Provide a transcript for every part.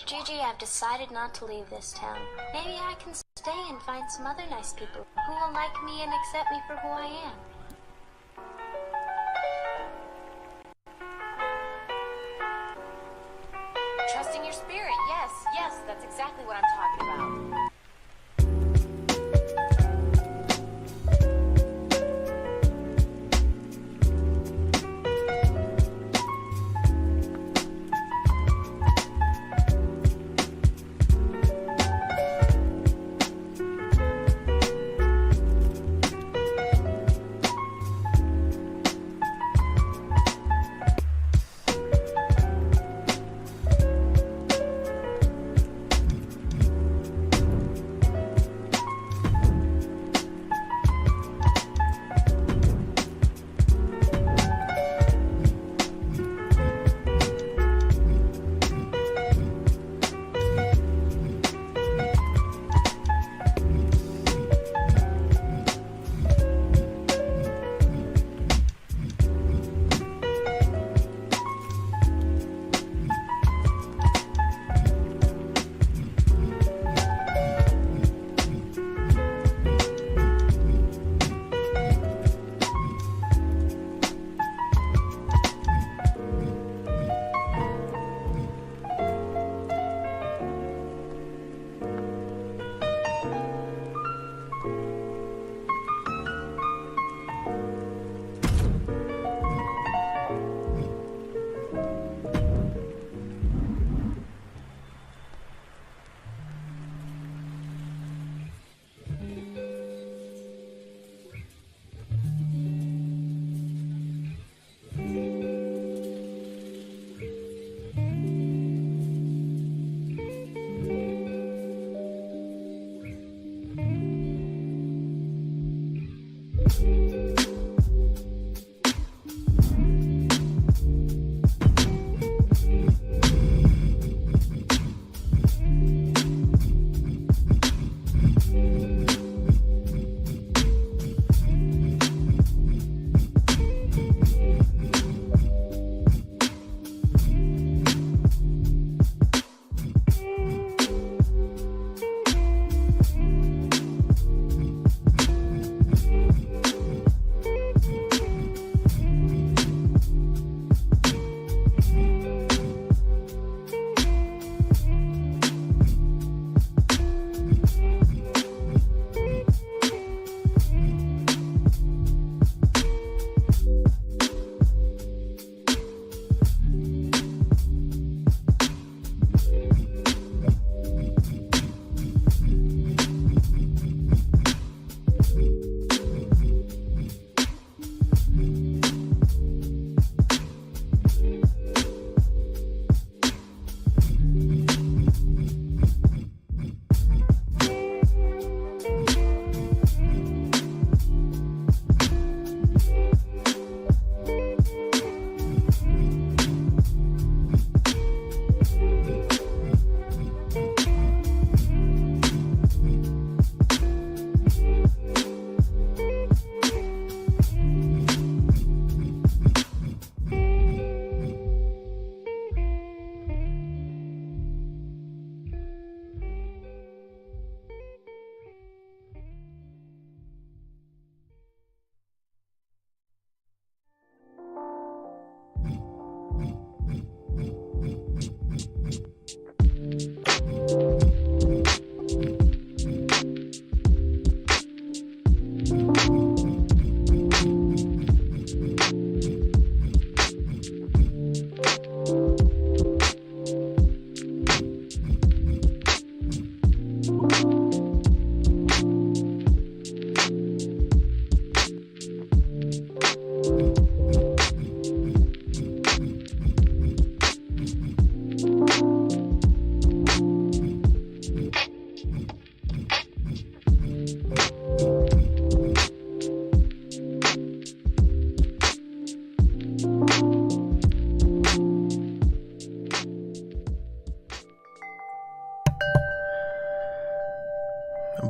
Gigi, I've decided not to leave this town. Maybe I can stay and find some other nice people who will like me and accept me for who I am. Trusting your spirit, yes, that's exactly what I'm talking about.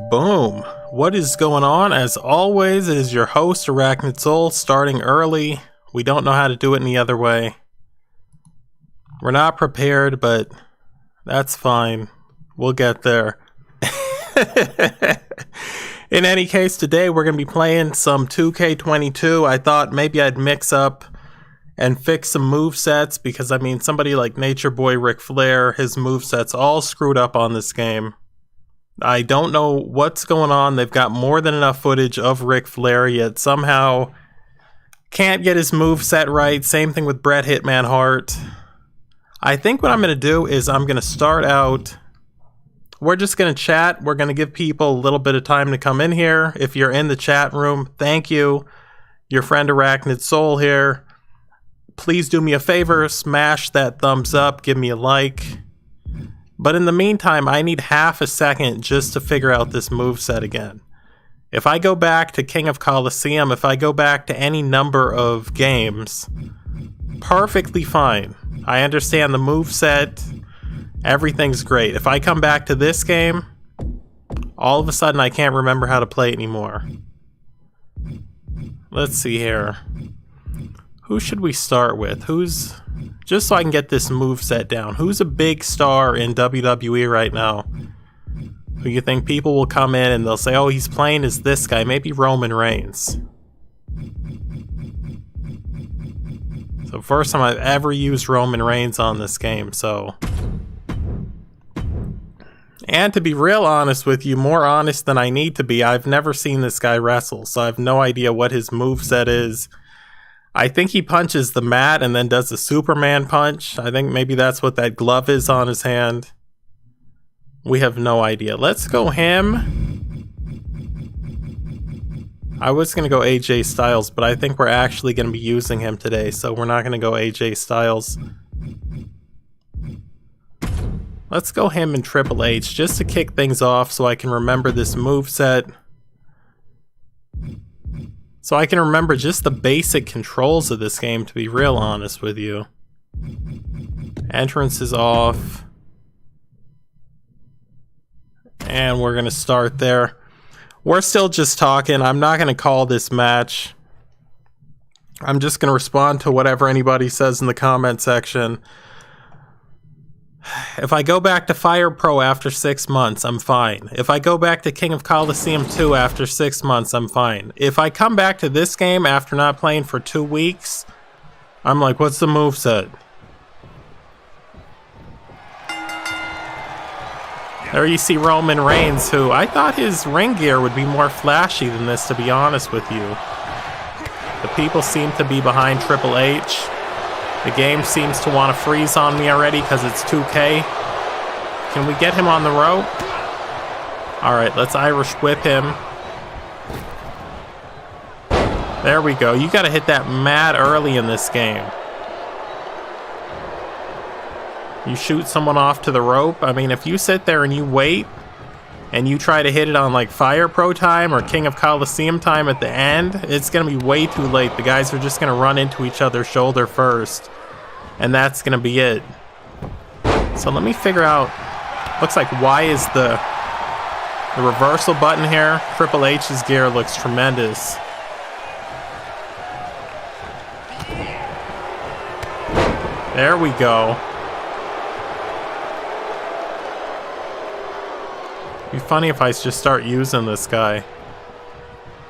Boom! What is going on? As always, it is your host, Arachnid Soul, starting early. We don't know how to do it any other way. We're not prepared, but that's fine. We'll get there. In any case, today we're going to be playing some 2K22. I thought maybe I'd mix up and fix some movesets because, I mean, somebody like Nature Boy Ric Flair, his movesets all screwed up on this game. I don't know what's going on. They've got more than enough footage of Ric Flair, yet somehow can't get his moveset right. Same thing with Bret Hitman Hart. I think what I'm going to do is I'm going to start out... We're just going to chat. We're going to give people a little bit of time to come in here. If you're in the chat room, thank you. Your friend Arachnid Soul here. Please do me a favor, smash that thumbs up, give me a like. But in the meantime, I need half a second just to figure out this moveset again. If I go back to King of Colosseum, if I go back to any number of games, perfectly fine. I understand the moveset. Everything's great. If I come back to this game, all of a sudden I can't remember how to play it anymore. Let's see here. Who should we start with? Just so I can get this moveset down. Who's a big star in WWE right now? Who you think people will come in and they'll say, oh, he's playing as this guy. Maybe Roman Reigns. So first time I've ever used Roman Reigns on this game, so... And to be real honest with you, more honest than I need to be, I've never seen this guy wrestle, so I have no idea what his moveset is. I think he punches the mat and then does the Superman punch. I think maybe that's what that glove is on his hand. We have no idea. Let's go him. I was going to go AJ Styles, but I think we're actually going to be using him today, so we're not going to go AJ Styles. Let's go him and Triple H just to kick things off so I can remember this moveset. So I can remember just the basic controls of this game, to be real honest with you. Entrance is off. And we're going to start there. We're still just talking. I'm not going to call this match. I'm just going to respond to whatever anybody says in the comment section. If I go back to Fire Pro after 6 months, I'm fine. If I go back to King of Colosseum 2 after 6 months, I'm fine. If I come back to this game after not playing for 2 weeks, I'm like, what's the moveset? There you see Roman Reigns, who I thought his ring gear would be more flashy than this, to be honest with you. The people seem to be behind Triple H. The game seems to want to freeze on me already because it's 2K. Can we get him on the rope? Alright, let's Irish whip him. There we go. You gotta hit that mad early in this game. You shoot someone off to the rope. I mean, if you sit there and you wait and you try to hit it on like Fire Pro time or King of Colosseum time at the end, it's gonna be way too late. The guys are just gonna run into each other's shoulder first. And that's gonna be it. So let me figure out. Looks like Y is the reversal button here. Triple H's gear looks tremendous. There we go. It'd be funny if I just start using this guy.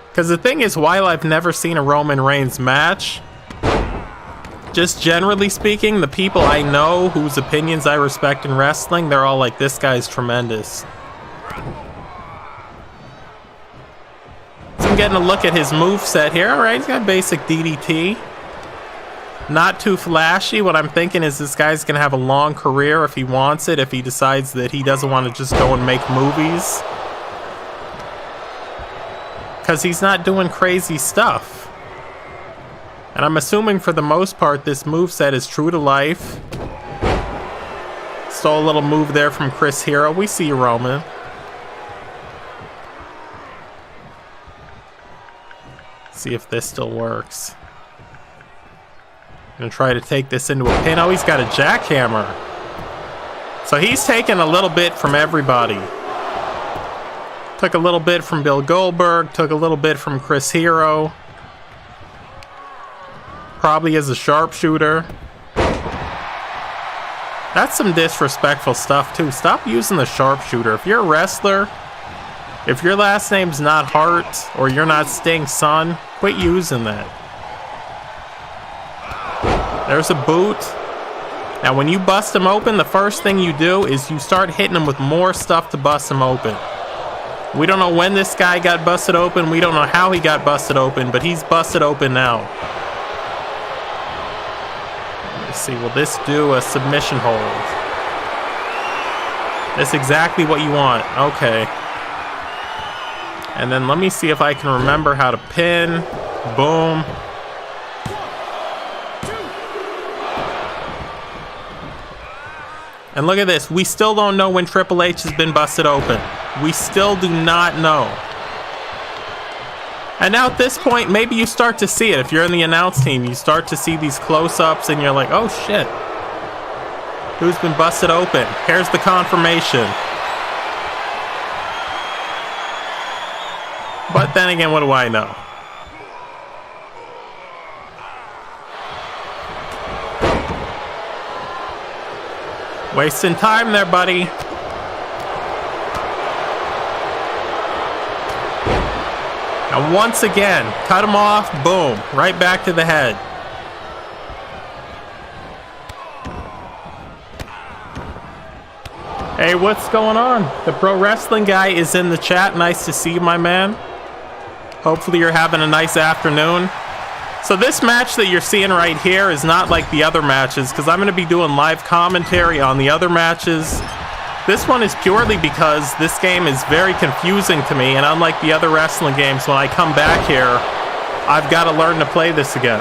Because the thing is, while I've never seen a Roman Reigns match, just generally speaking, the people I know whose opinions I respect in wrestling, they're all like, this guy's tremendous. So I'm getting a look at his moveset here. Alright, he's got basic DDT. Not too flashy. What I'm thinking is this guy's going to have a long career if he wants it, if he decides that he doesn't want to just go and make movies. Because he's not doing crazy stuff. And I'm assuming for the most part this moveset is true to life. Stole a little move there from Chris Hero. We see you, Roman. See if this still works. Gonna try to take this into a pin. Oh, he's got a jackhammer. So he's taking a little bit from everybody. Took a little bit from Bill Goldberg. Took a little bit from Chris Hero. Probably as a sharpshooter. That's some disrespectful stuff too. Stop using the sharpshooter. If you're a wrestler, if your last name's not Hart or you're not Sting's son, quit using that. There's a boot. Now when you bust him open, the first thing you do is you start hitting him with more stuff to bust him open. We don't know when this guy got busted open. We don't know how he got busted open, but he's busted open now. Let's see, will this do a submission hold? That's exactly what you want. Okay. And then let me see if I can remember how to pin. Boom. And look at this. We still don't know when Triple H has been busted open. We still do not know. And now at this point, maybe you start to see it. If you're in the announce team, you start to see these close-ups and you're like, oh shit. Who's been busted open? Here's the confirmation. But then again, what do I know? Wasting time there, buddy. And once again, cut him off, boom, right back to the head. Hey, what's going on? The pro wrestling guy is in the chat. Nice to see you, my man. Hopefully you're having a nice afternoon. So this match that you're seeing right here is not like the other matches, because I'm going to be doing live commentary on the other matches. This one is purely because this game is very confusing to me, and unlike the other wrestling games, when I come back here, I've got to learn to play this again.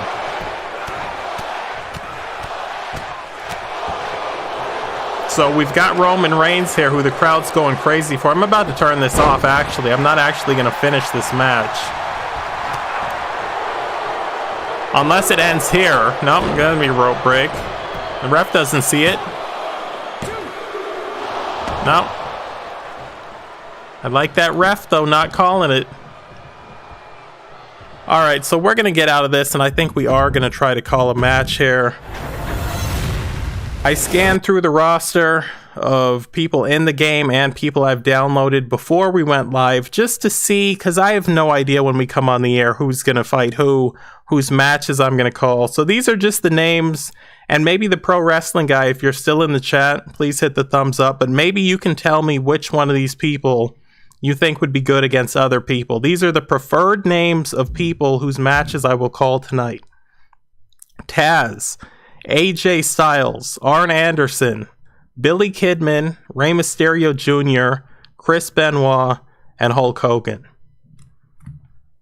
So we've got Roman Reigns here, who the crowd's going crazy for. I'm about to turn this off, actually. I'm not actually going to finish this match. Unless it ends here. Nope, gonna be a rope break. The ref doesn't see it. No. I like that ref, though, not calling it. Alright, so we're going to get out of this, and I think we are going to try to call a match here. I scanned through the roster of people in the game and people I've downloaded before we went live, just to see, because I have no idea when we come on the air who's going to fight who, whose matches I'm going to call. So these are just the names. And maybe the pro wrestling guy, if you're still in the chat, please hit the thumbs up. But maybe you can tell me which one of these people you think would be good against other people. These are the preferred names of people whose matches I will call tonight. Taz, AJ Styles, Arn Anderson, Billy Kidman, Rey Mysterio Jr., Chris Benoit, and Hulk Hogan.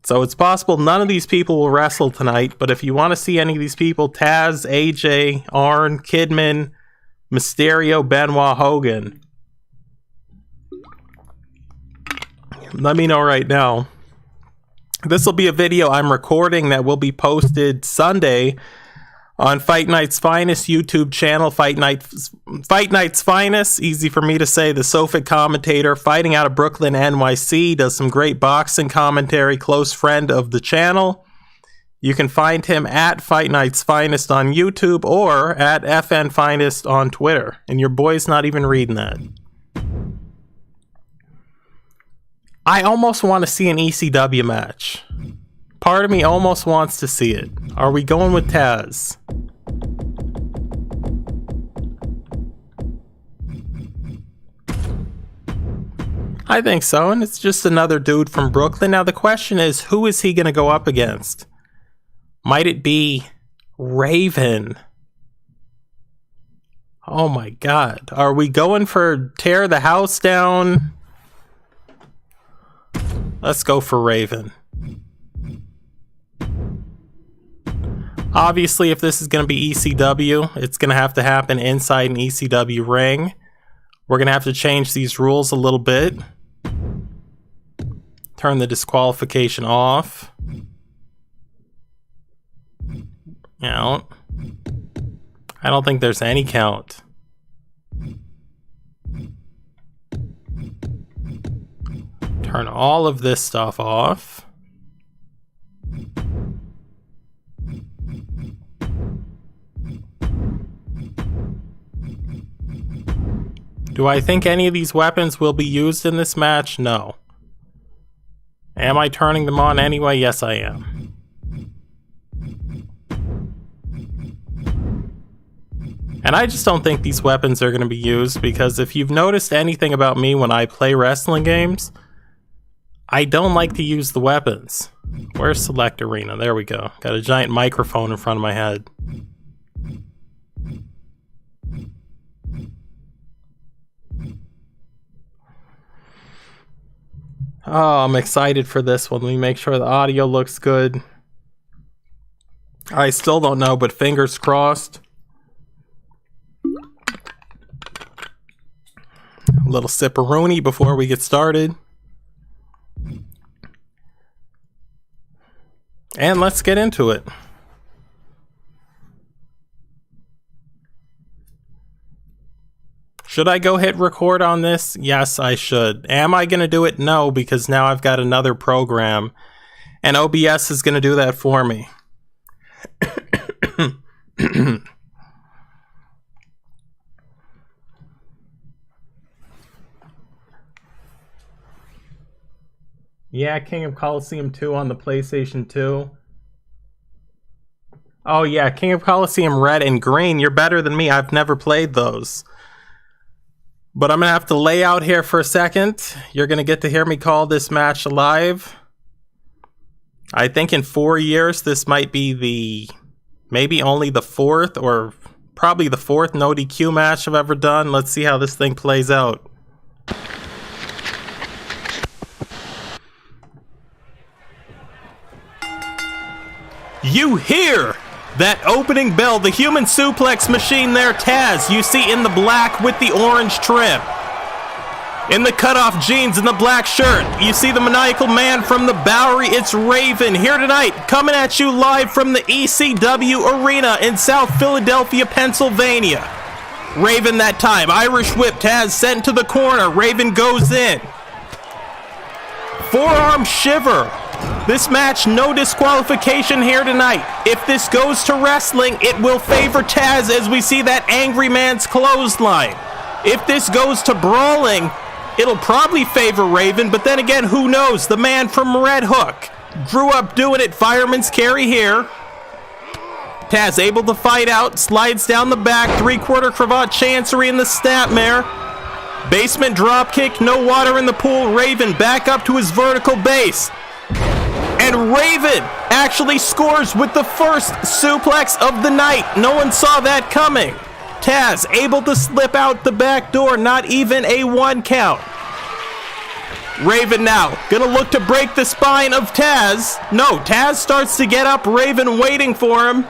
So it's possible none of these people will wrestle tonight, but if you want to see any of these people, Taz, AJ, Arn, Kidman, Mysterio, Benoit, Hogan, let me know right now. This will be a video I'm recording that will be posted Sunday on Fight Night's Finest YouTube channel. Fight Night's Finest, easy for me to say, the Sophic commentator, fighting out of Brooklyn, NYC, does some great boxing commentary, close friend of the channel. You can find him at Fight Night's Finest on YouTube or at FN Finest on Twitter. And your boy's not even reading that. I almost want to see an ECW match. Part of me almost wants to see it. Are we going with Taz? I think so, and it's just another dude from Brooklyn. Now the question is, who is he going to go up against? Might it be Raven? Oh my god. Are we going for tear the house down? Let's go for Raven. Obviously, if this is going to be ECW, it's going to have to happen inside an ECW ring. We're going to have to change these rules a little bit. Turn the disqualification off. Out. I don't think there's any count. Turn all of this stuff off. Do I think any of these weapons will be used in this match? No. Am I turning them on anyway? Yes, I am. And I just don't think these weapons are going to be used, because if you've noticed anything about me when I play wrestling games, I don't like to use the weapons. Where's Select Arena? There we go. Got a giant microphone in front of my head. Oh, I'm excited for this one. Let me make sure the audio looks good. I still don't know, but fingers crossed. A little sipperoonie before we get started. And let's get into it. Should I go hit record on this? Yes, I should. Am I going to do it? No, because now I've got another program, and OBS is going to do that for me. Yeah, King of Colosseum 2 on the PlayStation 2. Oh yeah, King of Colosseum Red and Green. You're better than me. I've never played those. But I'm going to have to lay out here for a second. You're going to get to hear me call this match live. I think in 4 years, this might be maybe only the fourth, or probably the fourth no DQ match I've ever done. Let's see how this thing plays out. You hear that opening bell, the human suplex machine there, Taz, you see in the black with the orange trim. In the cutoff jeans and the black shirt, you see the maniacal man from the Bowery. It's Raven here tonight, coming at you live from the ECW Arena in South Philadelphia, Pennsylvania. Raven that time, Irish whip, Taz sent to the corner, Raven goes in. Forearm shiver. This match, no disqualification here tonight. If this goes to wrestling, it will favor Taz as we see that angry man's clothesline. If this goes to brawling, it'll probably favor Raven, but then again, who knows? The man from Red Hook grew up doing it, fireman's carry here. Taz able to fight out, slides down the back, three-quarter cravat chancery in the snapmare. Basement dropkick, no water in the pool. Raven back up to his vertical base. And Raven actually scores with the first suplex of the night. No one saw that coming. Taz able to slip out the back door, not even a 1 count. Raven now gonna look to break the spine of Taz. No, Taz starts to get up, Raven waiting for him.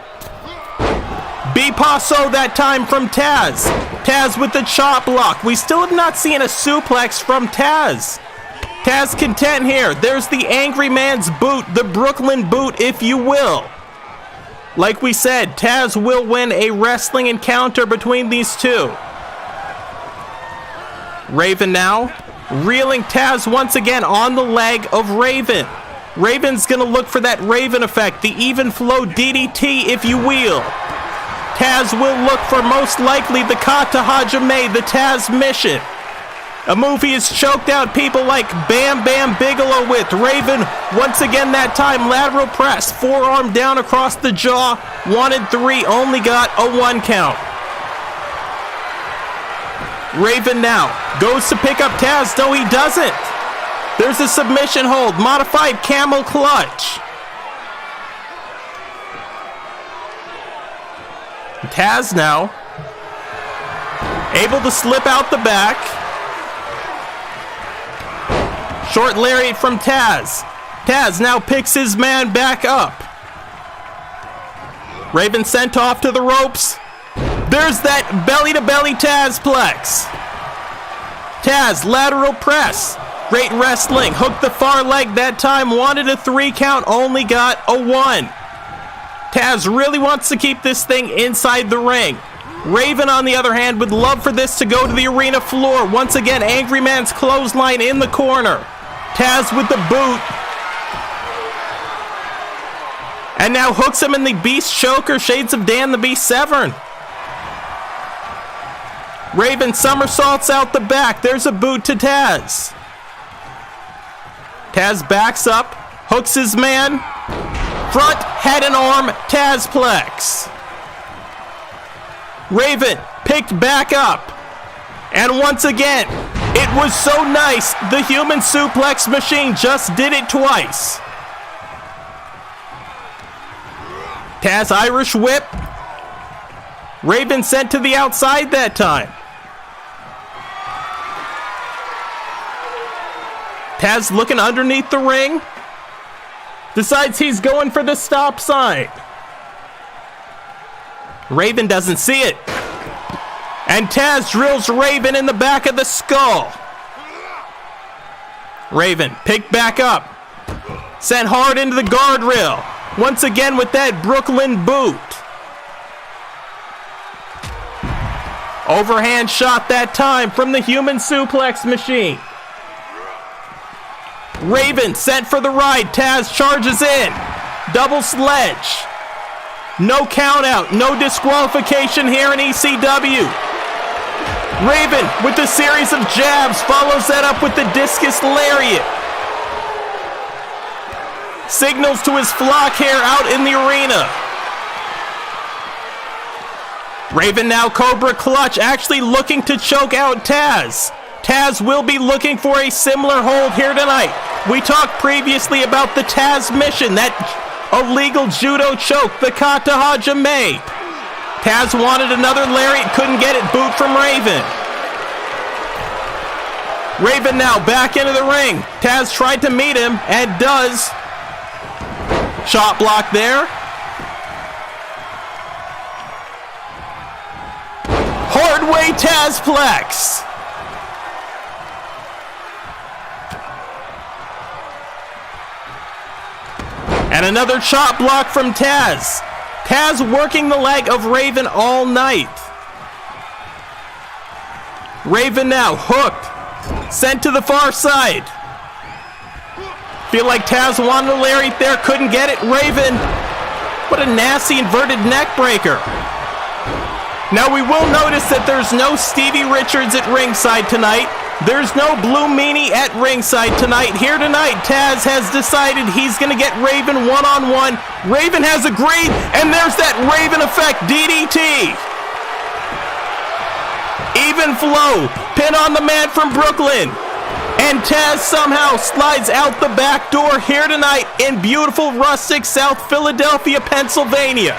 Bipasso that time from Taz. Taz with the chop block. We still have not seen a suplex from Taz. Taz content here. There's the angry man's boot, the Brooklyn boot, if you will. Like we said, Taz will win a wrestling encounter between these two. Raven now, reeling Taz once again on the leg of Raven. Raven's gonna look for that Raven effect, the even flow DDT, if you will. Taz will look for most likely the Kata Hajime, the Taz mission. A move he has choked out people like Bam Bam Bigelow with. Raven, once again that time, lateral press, forearm down across the jaw, wanted 3, only got a 1 count. Raven now goes to pick up Taz, though he doesn't. There's a submission hold, modified camel clutch. Taz now able to slip out the back. Short lariat from Taz. Taz now picks his man back up. Raven sent off to the ropes. There's that belly-to-belly Tazplex. Taz, lateral press. Great wrestling. Hooked the far leg that time. Wanted a 3 count. Only got a 1. Taz really wants to keep this thing inside the ring. Raven, on the other hand, would love for this to go to the arena floor. Once again, Angry Man's clothesline in the corner. Taz with the boot. And now hooks him in the Beast Choker, Shades of Dan the Beast Severn. Raven somersaults out the back. There's a boot to Taz. Taz backs up, hooks his man. Front, head and arm, Tazplex. Raven picked back up. And once again, it was so nice. The human suplex machine just did it twice. Taz Irish whip. Raven sent to the outside that time. Taz looking underneath the ring. Decides he's going for the stop sign. Raven doesn't see it. And Taz drills Raven in the back of the skull. Raven picked back up. Sent hard into the guardrail. Once again with that Brooklyn boot. Overhand shot that time from the human suplex machine. Raven sent for the ride. Taz charges in. Double sledge. No count out. No disqualification here in ECW. Raven with a series of jabs follows that up with the discus lariat. Signals to his flock here out in the arena. Raven now Cobra Clutch, actually looking to choke out Taz. Taz will be looking for a similar hold here tonight. We talked previously about the Taz mission, that illegal judo choke, the Kata Hajime. Taz wanted another lariat, couldn't get it, boot from Raven. Raven now back into the ring. Taz tried to meet him, and does. Shot block there. Hardway Tazplex. And another chop block from Taz. Taz working the leg of Raven all night. Raven now hooked. Sent to the far side. Feel like Taz wanted a lariat there, couldn't get it. Raven, what a nasty inverted neck breaker. Now we will notice that there's no Stevie Richards at ringside tonight. There's no Blue Meanie at ringside tonight. Here tonight, Taz has decided he's going to get Raven one-on-one. Raven has agreed, and there's that Raven effect DDT. Even flow, pin on the man from Brooklyn. And Taz somehow slides out the back door here tonight in beautiful rustic South Philadelphia, Pennsylvania.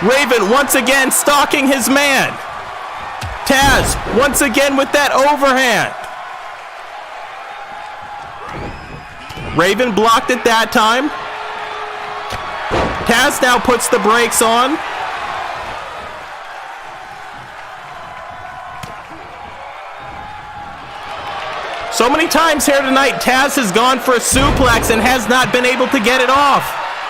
Raven once again stalking his man. Taz once again with that overhand. Raven blocked it that time. Taz now puts the brakes on. So many times here tonight, Taz has gone for a suplex and has not been able to get it off.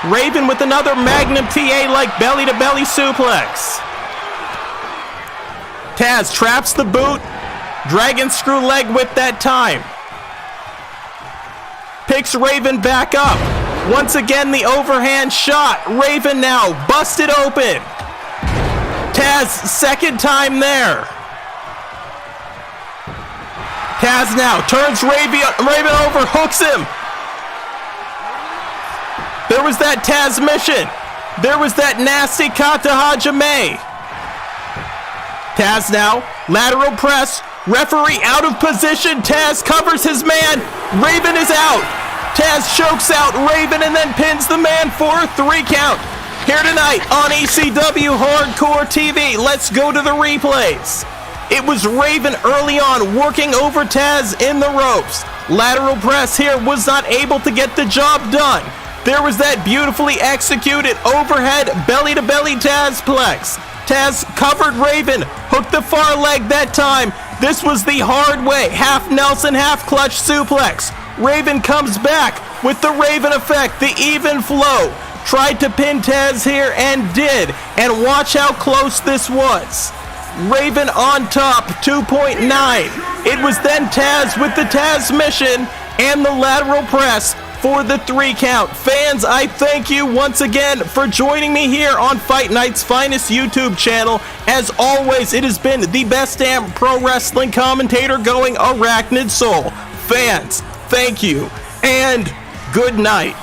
Raven with another Magnum TA-like belly-to-belly suplex. Taz traps the boot. Dragon screw leg whip that time. Picks Raven back up. Once again, the overhand shot. Raven now busted open. Taz, second time there. Taz now turns Raven over, hooks him. There was that Taz mission. There was that nasty Kata Hajime. Taz now, lateral press. Referee out of position. Taz covers his man. Raven is out. Taz chokes out Raven and then pins the man for a 3 count. Here tonight on ECW Hardcore TV. Let's go to the replays. It was Raven early on working over Taz in the ropes. Lateral press here was not able to get the job done. There was that beautifully executed overhead belly-to-belly Tazplex. Taz covered Raven, hooked the far leg that time. This was the hard way, half Nelson, half clutch suplex. Raven comes back with the Raven effect, the even flow. Tried to pin Taz here and did. And watch how close this was. Raven on top, 2.9. It was then Taz with the Taz mission and the lateral press for the 3 count. Fans, I thank you once again for joining me here on Fight Night's finest YouTube channel. As always, it has been the best damn pro wrestling commentator going, Arachnid Soul. Fans, thank you, and good night.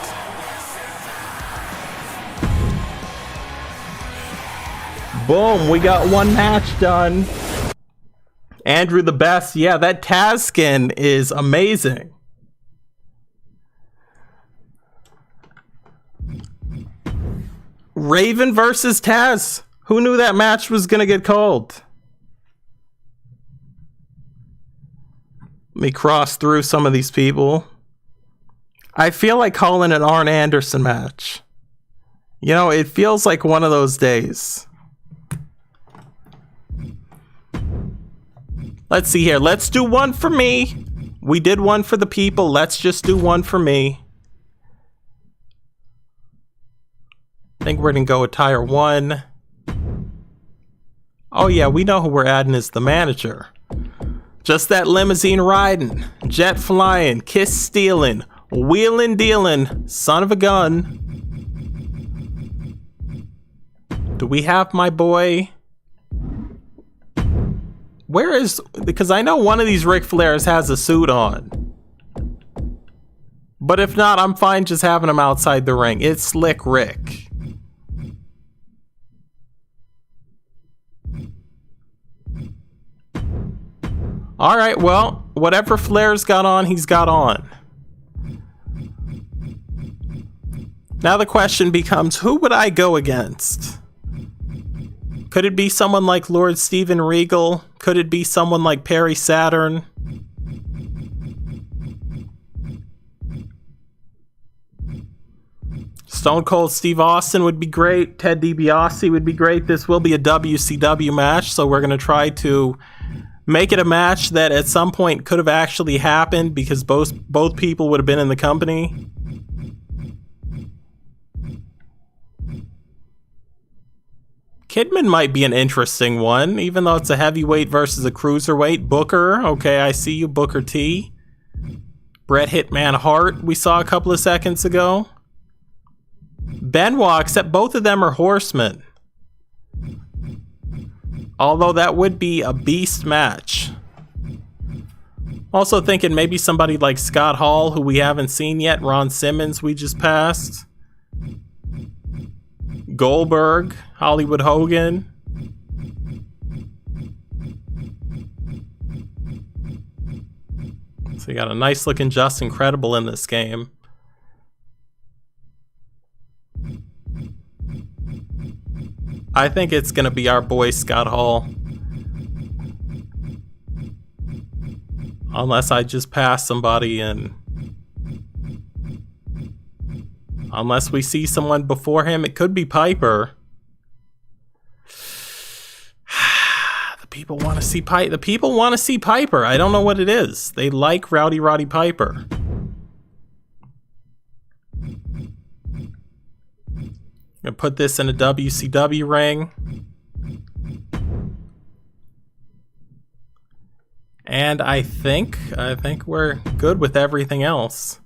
Boom, we got one match done. Andrew the best. Yeah, that Taz skin is amazing. Raven versus Taz. Who knew that match was gonna get called? Let me cross through some of these people. I feel like calling an Arn Anderson match. You know, it feels like one of those days. Let's see here. Let's do one for me. We did one for the people. Let's just do one for me. I think we're going to go with tire 1. Oh yeah, we know who we're adding as the manager. Just that limousine riding, jet flying, kiss stealing, wheeling dealing, son of a gun. Do we have my boy? Where is... Because I know one of these Ric Flairs has a suit on. But if not, I'm fine just having him outside the ring. It's Slick Rick. Alright, well, whatever Flair's got on, he's got on. Now the question becomes, who would I go against? Could it be someone like Lord Steven Regal? Could it be someone like Perry Saturn? Stone Cold Steve Austin would be great. Ted DiBiase would be great. This will be a WCW match, so we're going to try to make it a match that at some point could have actually happened because both people would have been in the company. Kidman might be an interesting one, even though it's a heavyweight versus a cruiserweight. Booker, okay, I see you, Booker T. Bret Hitman Hart, we saw a couple of seconds ago. Benoit, except both of them are horsemen. Although that would be a beast match. Also thinking maybe somebody like Scott Hall, who we haven't seen yet. Ron Simmons, we just passed. Goldberg, Hollywood Hogan. So you got a nice looking Just Incredible in this game. I think it's gonna be our boy Scott Hall. Unless I just pass somebody and... Unless we see someone before him, it could be Piper. The people want to see Piper. The people want to see Piper. I don't know what it is. They like Rowdy Roddy Piper. I'm gonna put this in a WCW ring. And I think we're good with everything else.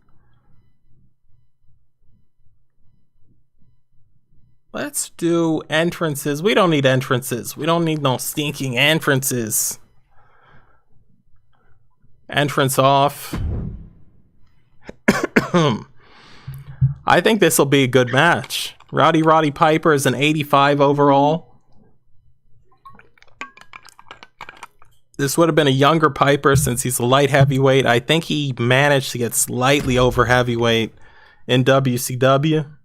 Let's do entrances. We don't need entrances. We don't need no stinking entrances. Entrance off. I think this will be a good match. Rowdy Roddy Piper is an 85 overall. This would have been a younger Piper since he's a light heavyweight. I think he managed to get slightly over heavyweight in WCW.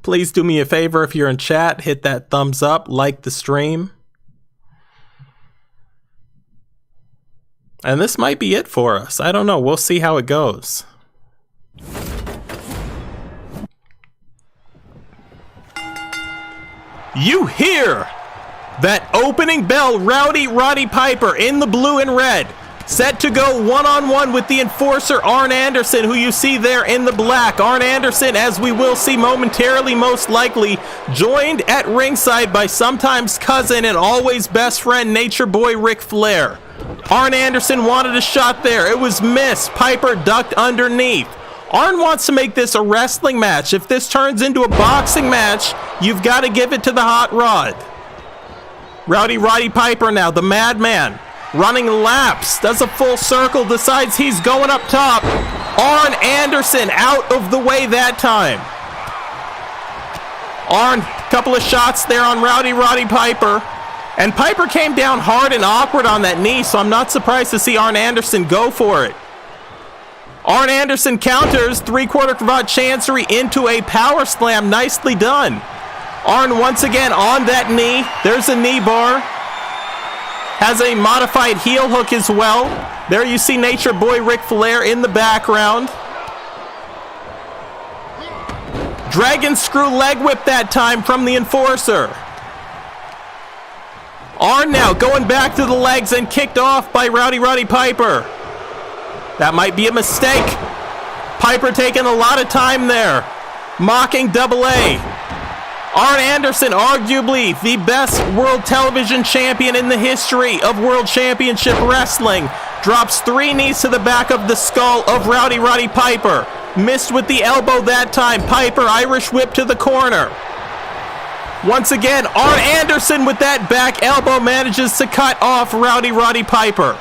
Please do me a favor if you're in chat, hit that thumbs up, like the stream. And this might be it for us. I don't know. We'll see how it goes. You hear that opening bell. Rowdy Roddy Piper in the blue and red, set to go one-on-one with the enforcer Arn Anderson, who you see there in the black. Arn Anderson, as we will see momentarily, most likely joined at ringside by sometimes cousin and always best friend Nature Boy Ric Flair. Arn Anderson wanted a shot there. It was missed. Piper ducked underneath. Arn wants to make this a wrestling match. If this turns into a boxing match, you've got to give it to the Hot Rod. Roddy Piper now, the madman, running laps, does a full circle, decides he's going up top. Arn Anderson out of the way that time. Arn, couple of shots there on Roddy Piper. And Piper came down hard and awkward on that knee, so I'm not surprised to see Arn Anderson go for it. Arn Anderson counters, three-quarter cravat chancery into a power slam. Nicely done. Arn once again on that knee. There's a knee bar. Has a modified heel hook as well. There you see Nature Boy Ric Flair in the background. Dragon screw leg whip that time from the Enforcer. Arn now going back to the legs and kicked off by Roddy Piper. That might be a mistake. Piper taking a lot of time there. Mocking Double A. Arn Anderson, arguably the best world television champion in the history of World Championship Wrestling, drops 3 knees to the back of the skull of Roddy Piper. Missed with the elbow that time. Piper, Irish whip to the corner. Once again, Arn Anderson with that back elbow manages to cut off Roddy Piper.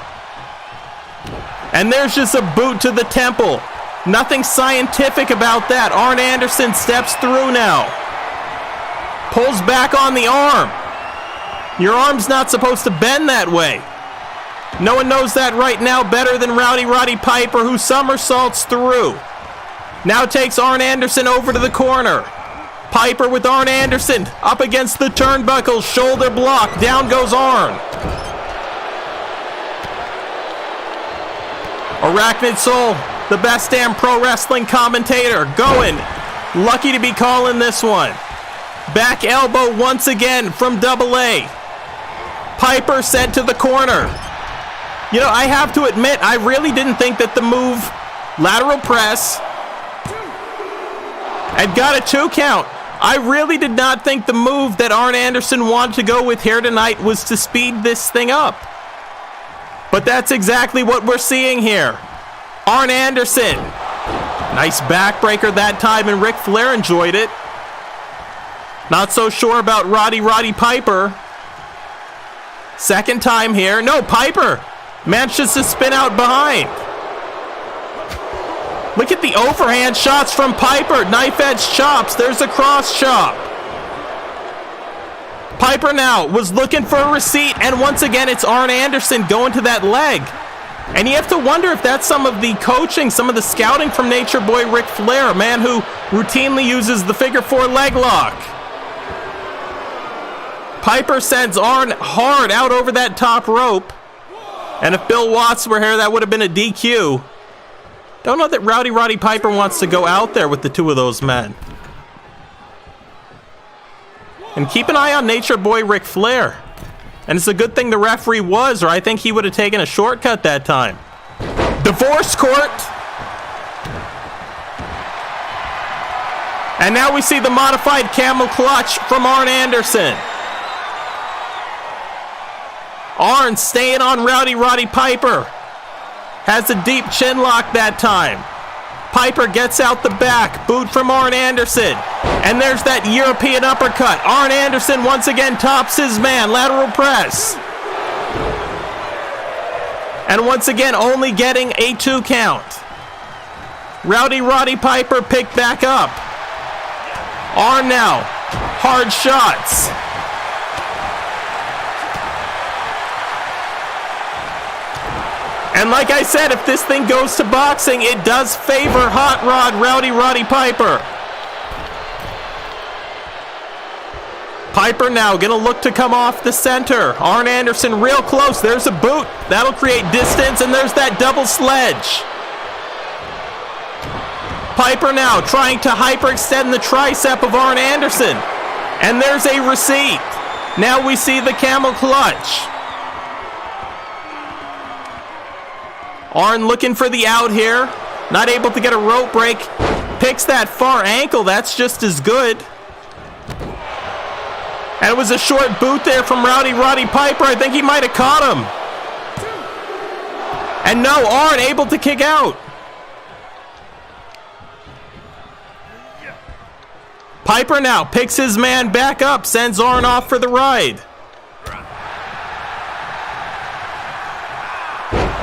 And there's just a boot to the temple. Nothing scientific about that. Arn Anderson steps through now. Pulls back on the arm. Your arm's not supposed to bend that way. No one knows that right now better than Roddy Piper, who somersaults through. Now takes Arn Anderson over to the corner. Piper with Arn Anderson up against the turnbuckle, shoulder block. Down goes Arn. Arachnid Soul, the best damn pro wrestling commentator, going. Lucky to be calling this one. Back elbow once again from Double A. Piper sent to the corner. You know, I have to admit, I really didn't think that the move, lateral press, and got a 2 count. I really did not think the move that Arn Anderson wanted to go with here tonight was to speed this thing up. But that's exactly what we're seeing here. Arn Anderson. Nice backbreaker that time, and Ric Flair enjoyed it. Not so sure about Roddy Piper. Second time here. No, Piper manages to spin out behind. Look at the overhand shots from Piper. Knife edge chops. There's a cross chop. Piper now was looking for a receipt, and once again it's Arn Anderson going to that leg. And you have to wonder if that's some of the coaching, some of the scouting from Nature Boy Ric Flair, a man who routinely uses the figure 4 leg lock. Piper sends Arn hard out over that top rope. And if Bill Watts were here, that would have been a DQ. Don't know that Roddy Piper wants to go out there with the 2 of those men. And keep an eye on Nature Boy Ric Flair. And it's a good thing the referee was, or I think he would have taken a shortcut that time. Divorce court. And now we see the modified camel clutch from Arn Anderson. Arn staying on Roddy Piper. Has a deep chin lock that time. Piper gets out the back. Boot from Arn Anderson. And there's that European uppercut. Arn Anderson once again tops his man. Lateral press. And once again only getting a 2 count. Roddy Piper picked back up. Arn now. Hard shots. And like I said, if this thing goes to boxing, it does favor Hot Rod Roddy Piper. Piper now gonna look to come off the center. Arn Anderson real close. There's a boot. That'll create distance, and there's that double sledge. Piper now trying to hyperextend the tricep of Arn Anderson. And there's a receipt. Now we see the camel clutch. Arn looking for the out here. Not able to get a rope break. Picks that far ankle. That's just as good. And it was a short boot there from Roddy Piper. I think he might have caught him. And no, Arn able to kick out. Piper now picks his man back up, sends Arn off for the ride.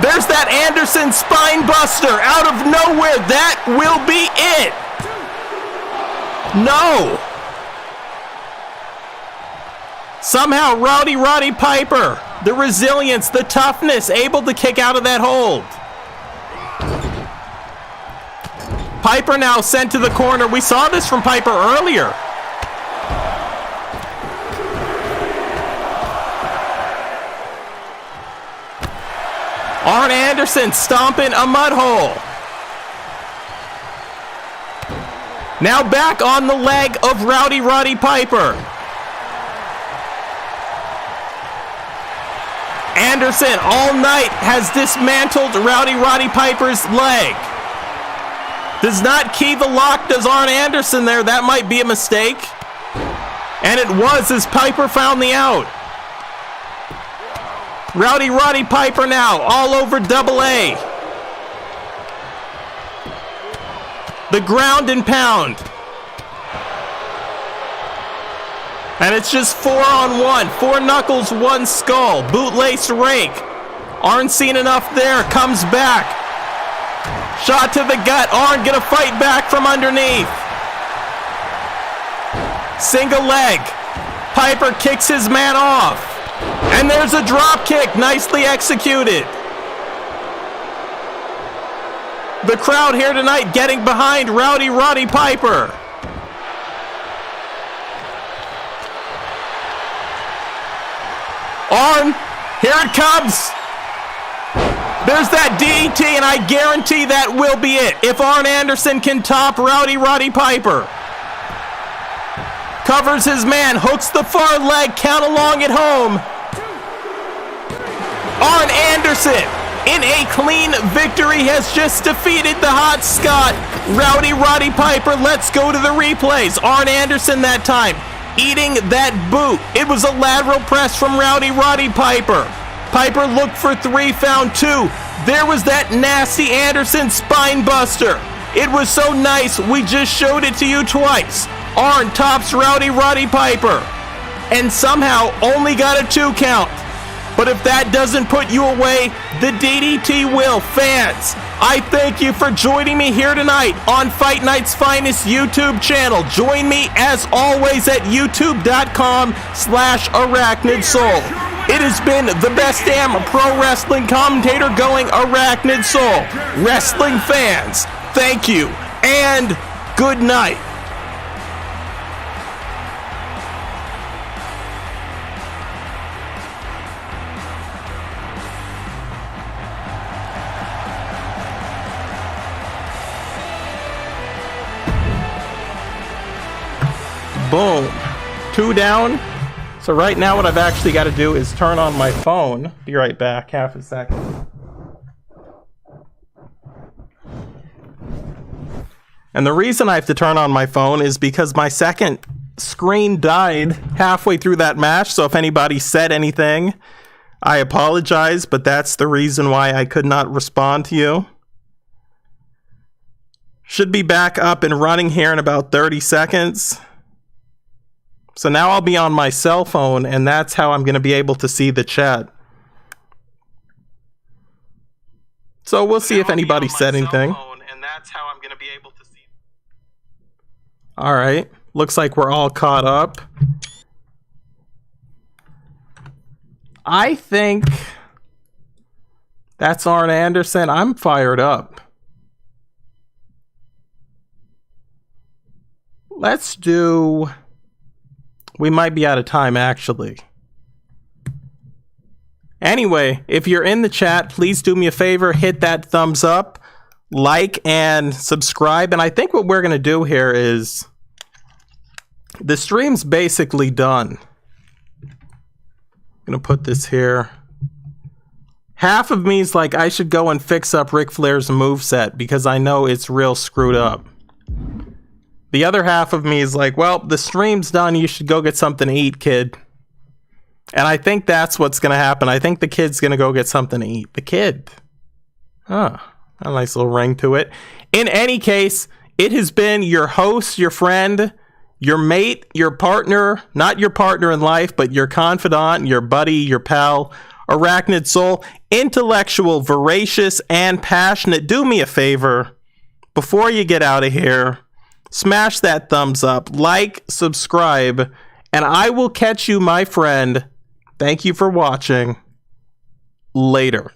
There's that Anderson spine buster out of nowhere. That will be it. No. Somehow Roddy Piper, the resilience, the toughness, able to kick out of that hold. Piper now sent to the corner. We saw this from Piper earlier. Arn Anderson stomping a mud hole. Now back on the leg of Roddy Piper. Anderson all night has dismantled Roddy Piper's leg. Does not key the lock, does Arn Anderson there. That might be a mistake. And it was as Piper found the out. Roddy Piper now all over Double A. The ground and pound. And it's just 4-on-1. 4 knuckles, 1 skull. Bootlace rake. Arn seen enough there. Comes back. Shot to the gut. Arn gonna fight back from underneath. Single leg. Piper kicks his man off. And there's a drop kick. Nicely executed. The crowd here tonight getting behind Roddy Piper. Arn, here it comes. There's that DDT, and I guarantee that will be it. If Arn Anderson can top Roddy Piper. Covers his man, hooks the far leg, count along at home. Arn Anderson, in a clean victory, has just defeated the Hot Scott, Roddy Piper. Let's go to the replays. Arn Anderson that time, eating that boot. It was a lateral press from Roddy Piper. Piper looked for 3, found 2. There was that nasty Anderson spine buster. It was so nice, we just showed it to you twice. Arn tops Roddy Piper. And somehow only got a 2 count. But if that doesn't put you away, the DDT will. Fans, I thank you for joining me here tonight on Fight Night's Finest YouTube channel. Join me as always at youtube.com/Arachnid Soul. It has been the best damn pro wrestling commentator going, Arachnid Soul. Wrestling fans, thank you and good night. Boom. 2 down. So right now what I've actually got to do is turn on my phone. Be right back. Half a second. And the reason I have to turn on my phone is because my second screen died halfway through that match. So if anybody said anything, I apologize. But that's the reason why I could not respond to you. Should be back up and running here in about 30 seconds. So now I'll be on my cell phone, and that's how I'm going to be able to see the chat. So we'll see if anybody said anything. All right. Looks like we're all caught up. I think that's Arn Anderson. I'm fired up. Let's do... We might be out of time, actually. Anyway, if you're in the chat, please do me a favor, hit that thumbs up, like, and subscribe. And I think what we're going to do here is... The stream's basically done. I'm going to put this here. Half of me is like, I should go and fix up Ric Flair's moveset because I know it's real screwed up. The other half of me is like, well, the stream's done. You should go get something to eat, kid. And I think that's what's going to happen. I think the kid's going to go get something to eat. The kid. Ah, a nice little ring to it. In any case, it has been your host, your friend, your mate, your partner, not your partner in life, but your confidant, your buddy, your pal, Arachnid Soul, intellectual, voracious, and passionate. Do me a favor, before you get out of here, smash that thumbs up, like, subscribe, and I will catch you, my friend. Thank you for watching. Later.